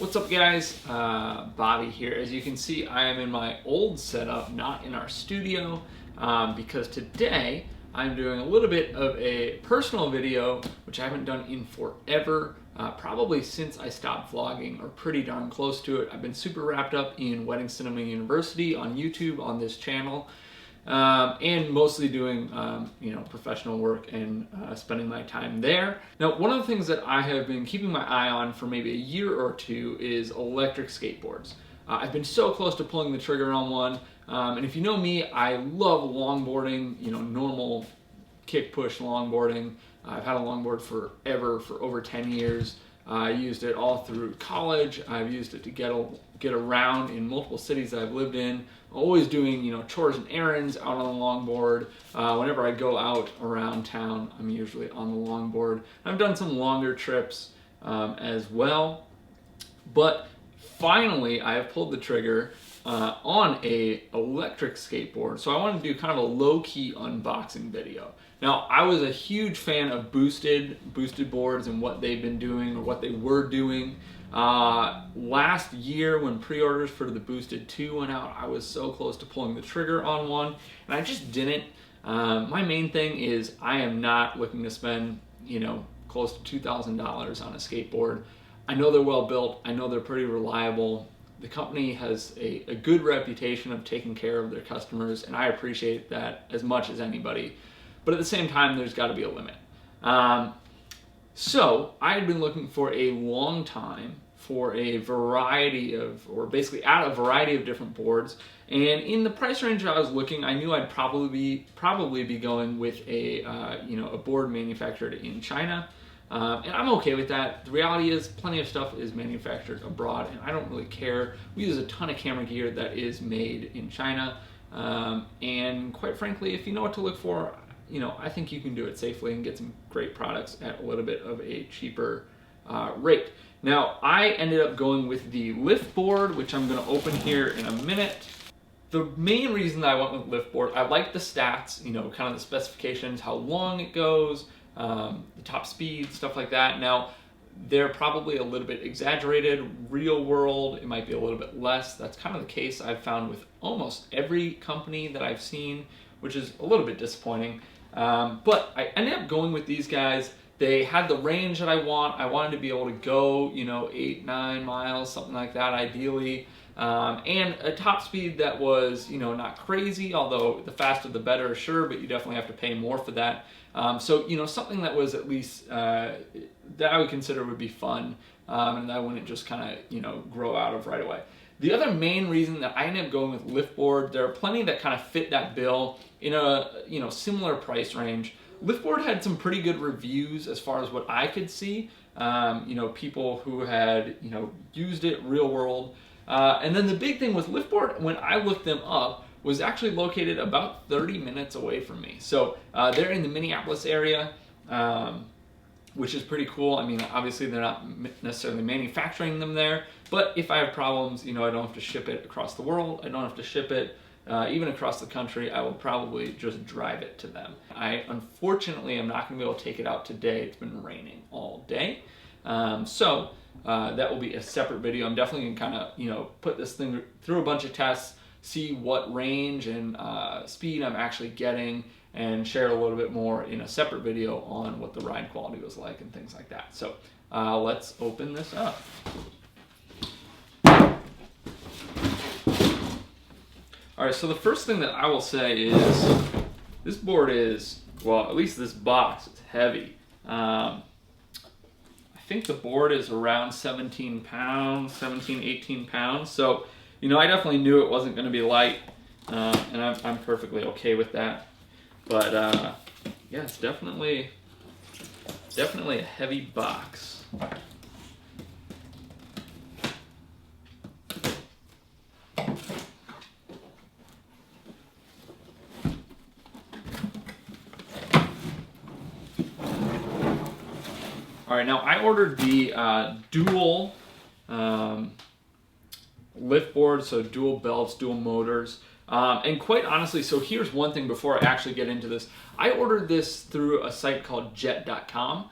What's up guys, Bobby here. As you can see, I am in my old setup, not in our studio, because today I'm doing a little bit of a personal video, which I haven't done in forever, probably since I stopped vlogging, or pretty darn close to it. I've been super wrapped up in Wedding Cinema University on YouTube on this channel, and mostly doing professional work and spending my time there. Now, one of the things that I have been keeping my eye on for maybe a year or two is electric skateboards. I've been so close to pulling the trigger on one, and if you know me, I love longboarding, normal kick push longboarding. I've had a longboard forever, for over 10 years. I used it all through college. I've used it to get around in multiple cities that I've lived in. Always doing chores and errands out on the longboard. Whenever I go out around town, I'm usually on the longboard. I've done some longer trips as well. But finally, I have pulled the trigger on a electric skateboard. So I wanted to do kind of a low-key unboxing video. Now, I was a huge fan of boosted boards and what they've been doing, or what they were doing. Last year when pre-orders for the Boosted 2 went out, I was so close to pulling the trigger on one, and I just didn't. My main thing is I am not looking to spend, close to $2,000 on a skateboard. I know they're well built. I know they're pretty reliable. The company has a good reputation of taking care of their customers, and I appreciate that as much as anybody. But at the same time, there's got to be a limit. So I had been looking for a long time for a variety of, or basically at a variety of different boards. And in the price range I was looking, I knew I'd probably be going with a board manufactured in China. And I'm okay with that. The reality is plenty of stuff is manufactured abroad, and I don't really care. We use a ton of camera gear that is made in China. And quite frankly, if you know what to look for, I think you can do it safely and get some great products at a little bit of a cheaper rate. Now, I ended up going with the Liftboard, which I'm going to open here in a minute. The main reason that I went with Liftboard, I like the stats, kind of the specifications, how long it goes, the top speed, stuff like that. Now, they're probably a little bit exaggerated. Real world, it might be a little bit less. That's kind of the case I've found with almost every company that I've seen, which is a little bit disappointing. But I ended up going with these guys. They had the range that I want. I wanted to be able to go, 8-9 miles, something like that, ideally. And a top speed that was, not crazy, although the faster the better, sure, but you definitely have to pay more for that. So, something that was at least, that I would consider would be fun, and that I wouldn't just kind of, grow out of right away. The other main reason that I ended up going with Liftboard, there are plenty that kind of fit that bill in a similar price range. Liftboard had some pretty good reviews as far as what I could see. People who had used it real world. And then the big thing with Liftboard, when I looked them up, was actually located about 30 minutes away from me. So they're in the Minneapolis area, which is pretty cool. I mean, obviously they're not necessarily manufacturing them there, but if I have problems, I don't have to ship it across the world. I don't have to ship it even across the country. I will probably just drive it to them. I unfortunately am not going to be able to take it out today. It's been raining all day. So that will be a separate video. I'm definitely going to kind of, put this thing through a bunch of tests, see what range and speed I'm actually getting, and share a little bit more in a separate video on what the ride quality was like and things like that. So let's open this up. All right, so the first thing that I will say is this board is, well, at least this box is heavy. I think the board is around 17 pounds, 17, 18 pounds. So, I definitely knew it wasn't going to be light, and I'm perfectly okay with that. But yeah, it's definitely a heavy box. All right, now I ordered the dual Liftboard, so dual belts, dual motors. And quite honestly, so here's one thing before I actually get into this. I ordered this through a site called jet.com.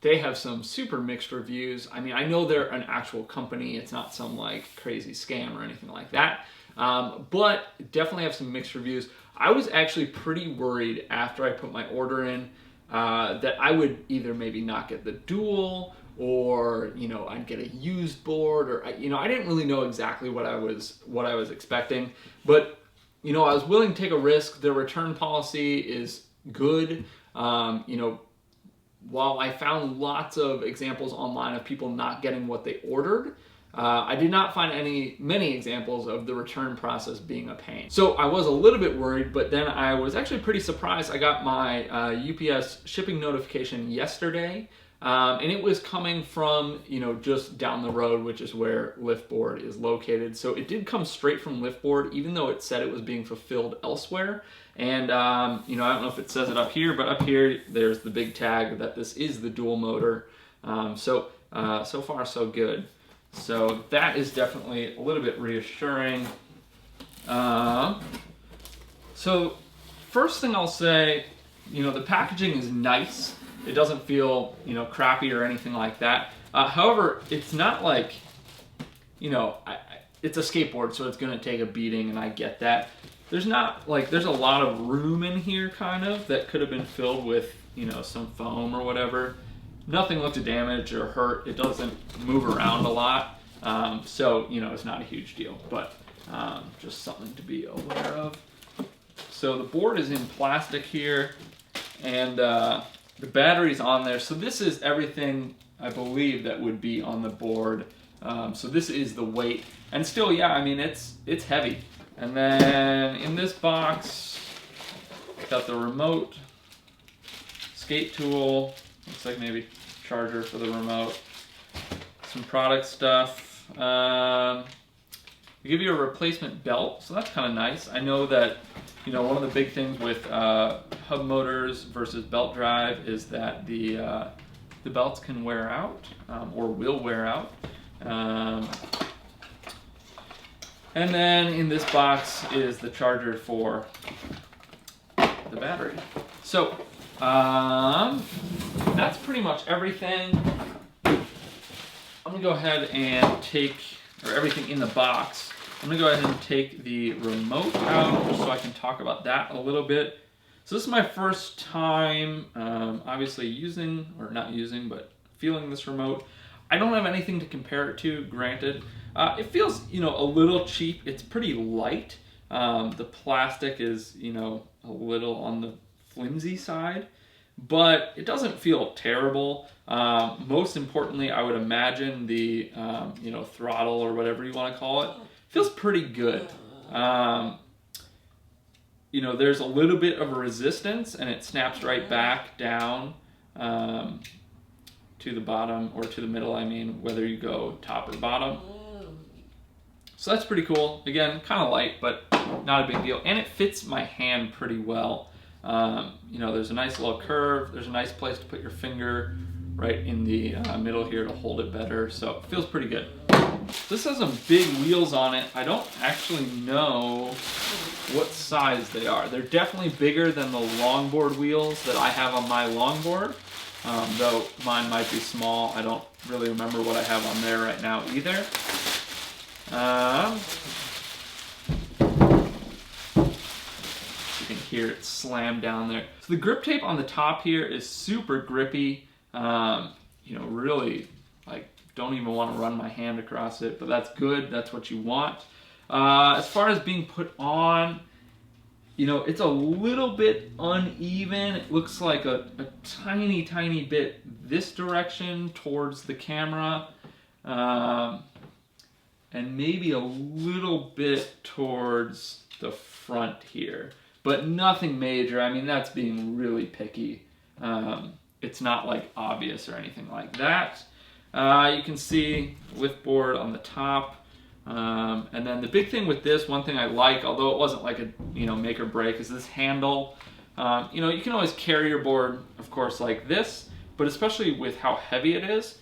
they have some super mixed reviews. I mean, I know they're an actual company. It's not some like crazy scam or anything like that. But definitely have some mixed reviews. I was actually pretty worried after I put my order in that I would either maybe not get the dual, or I'd get a used board, or I didn't really know exactly what I was expecting. But I was willing to take a risk. Their return policy is good. While I found lots of examples online of people not getting what they ordered, I did not find many examples of the return process being a pain. So I was a little bit worried, but then I was actually pretty surprised. I got my UPS shipping notification yesterday, and it was coming from just down the road, which is where Liftboard is located. So it did come straight from Liftboard, even though it said it was being fulfilled elsewhere. And I don't know if it says it up here, but up here there's the big tag that this is the dual motor. So far so good. So that is definitely a little bit reassuring. So first thing I'll say, the packaging is nice. It doesn't feel crappy or anything like that. However, it's not like it's a skateboard, so it's going to take a beating, and I get that. There's a lot of room in here, kind of, that could have been filled with, some foam or whatever. Nothing looked damaged or hurt. It doesn't move around a lot. So, it's not a huge deal, but just something to be aware of. So the board is in plastic here, and the battery's on there. So this is everything, I believe, that would be on the board. So this is the weight. And still, yeah, I mean, it's heavy. And then in this box, got the remote, skate tool, looks like maybe charger for the remote, some product stuff. They give you a replacement belt, so that's kind of nice. I know that one of the big things with hub motors versus belt drive is that the belts can wear out, or will wear out. And then in this box is the charger for the battery. So that's pretty much everything. I'm gonna go ahead and take, or everything in the box. I'm gonna go ahead and take the remote out just so I can talk about that a little bit. So this is my first time obviously using, or not using, but feeling this remote. I don't have anything to compare it to, granted. It feels, a little cheap. It's pretty light. The plastic is, a little on the flimsy side, but it doesn't feel terrible. Most importantly, I would imagine the, throttle or whatever you want to call it, feels pretty good. There's a little bit of a resistance, and it snaps right back down to the bottom, or to the middle, whether you go top or bottom. So that's pretty cool. Again, kind of light, but not a big deal. And it fits my hand pretty well. There's a nice little curve. There's a nice place to put your finger right in the middle here to hold it better. So it feels pretty good. This has some big wheels on it. I don't actually know what size they are. They're definitely bigger than the longboard wheels that I have on my longboard. Though mine might be small. I don't really remember what I have on there right now either. You can hear it slam down there. So the grip tape on the top here is super grippy. Really, don't even want to run my hand across it, but that's good. That's what you want. As far as being put on, it's a little bit uneven. It looks like a tiny, tiny bit this direction towards the camera. And maybe a little bit towards the front here, but nothing major. That's being really picky. It's not obvious or anything like that. You can see Liftboard on the top. And then the big thing with this, one thing I like, although it wasn't a make or break, is this handle. You can always carry your board, of course, like this, but especially with how heavy it is,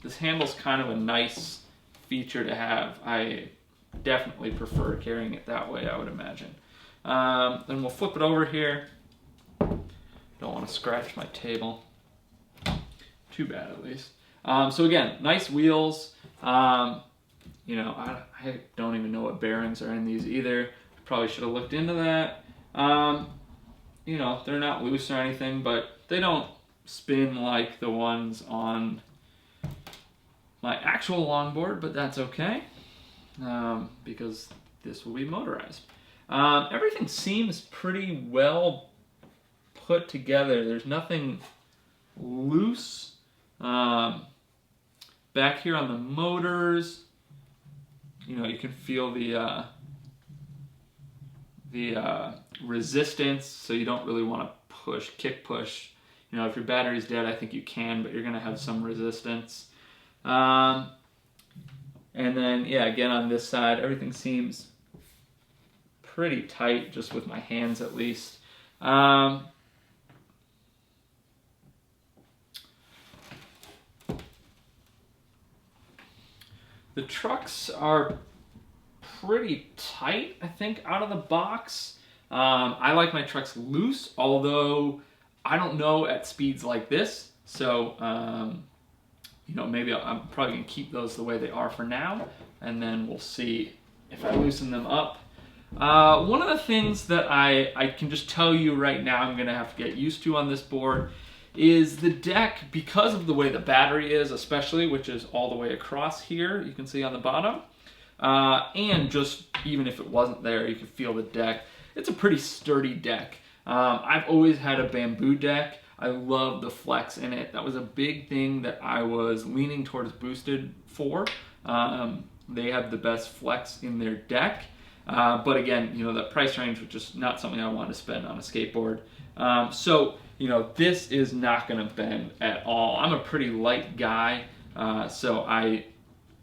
this handle's kind of a nice feature to have. I definitely prefer carrying it that way, I would imagine. Then we'll flip it over here. Don't want to scratch my table. too bad at least. So again, nice wheels. You know, I don't even know what bearings are in these either. Probably should have looked into that. You know, they're not loose or anything, but they don't spin like the ones on my actual longboard, but that's okay, because this will be motorized. Everything seems pretty well put together. There's nothing loose. Back here on the motors, you know, you can feel the resistance, so you don't really want to kick push. You know, if your battery's dead, I think you can, but you're going to have some resistance. And then, yeah, again on this side, everything seems pretty tight, just with my hands at least. The trucks are pretty tight, I think, out of the box. I like my trucks loose, although I don't know at speeds like this. So, you know, maybe I'm probably going to keep those the way they are for now, and then we'll see if I loosen them up. One of the things that I can just tell you right now I'm going to have to get used to on this board is the deck, because of the way the battery is, especially, which is all the way across here, you can see on the bottom, and just even if it wasn't there, you could feel the deck. It's a pretty sturdy deck. I've always had a bamboo deck. I love the flex in it. That was a big thing that I was leaning towards Boosted for. They have the best flex in their deck. But again, you know, that price range was just not something I wanted to spend on a skateboard. So, you know, this is not going to bend at all. I'm a pretty light guy, so I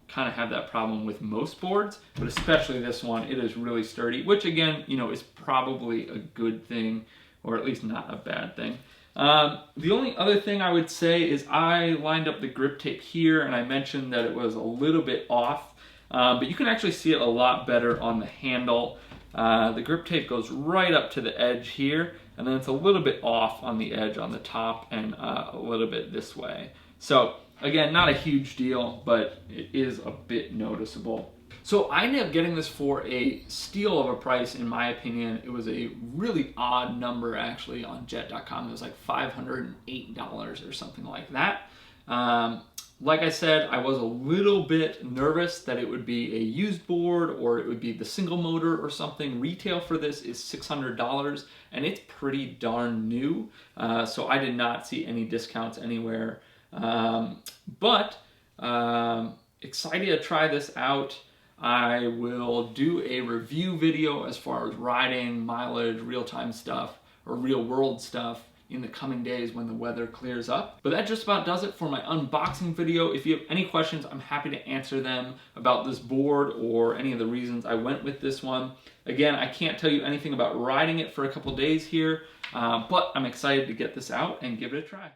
kind of have that problem with most boards, but especially this one. It is really sturdy, which again, you know, is probably a good thing, or at least not a bad thing. The only other thing I would say is I lined up the grip tape here, and I mentioned that it was a little bit off, but you can actually see it a lot better on the handle. The grip tape goes right up to the edge here, and then it's a little bit off on the edge on the top, and a little bit this way. So again, not a huge deal, but it is a bit noticeable. So I ended up getting this for a steal of a price, in my opinion. It was a really odd number, actually, on jet.com. It was like $508 or something like that. Like I said, I was a little bit nervous that it would be a used board or it would be the single motor or something. Retail for this is $600, and it's pretty darn new. So I did not see any discounts anywhere. But excited to try this out. I will do a review video as far as riding, mileage, real-time stuff, or real-world stuff in the coming days when the weather clears up. But that just about does it for my unboxing video. If you have any questions, I'm happy to answer them about this board or any of the reasons I went with this one. Again, I can't tell you anything about riding it for a couple days here, but I'm excited to get this out and give it a try.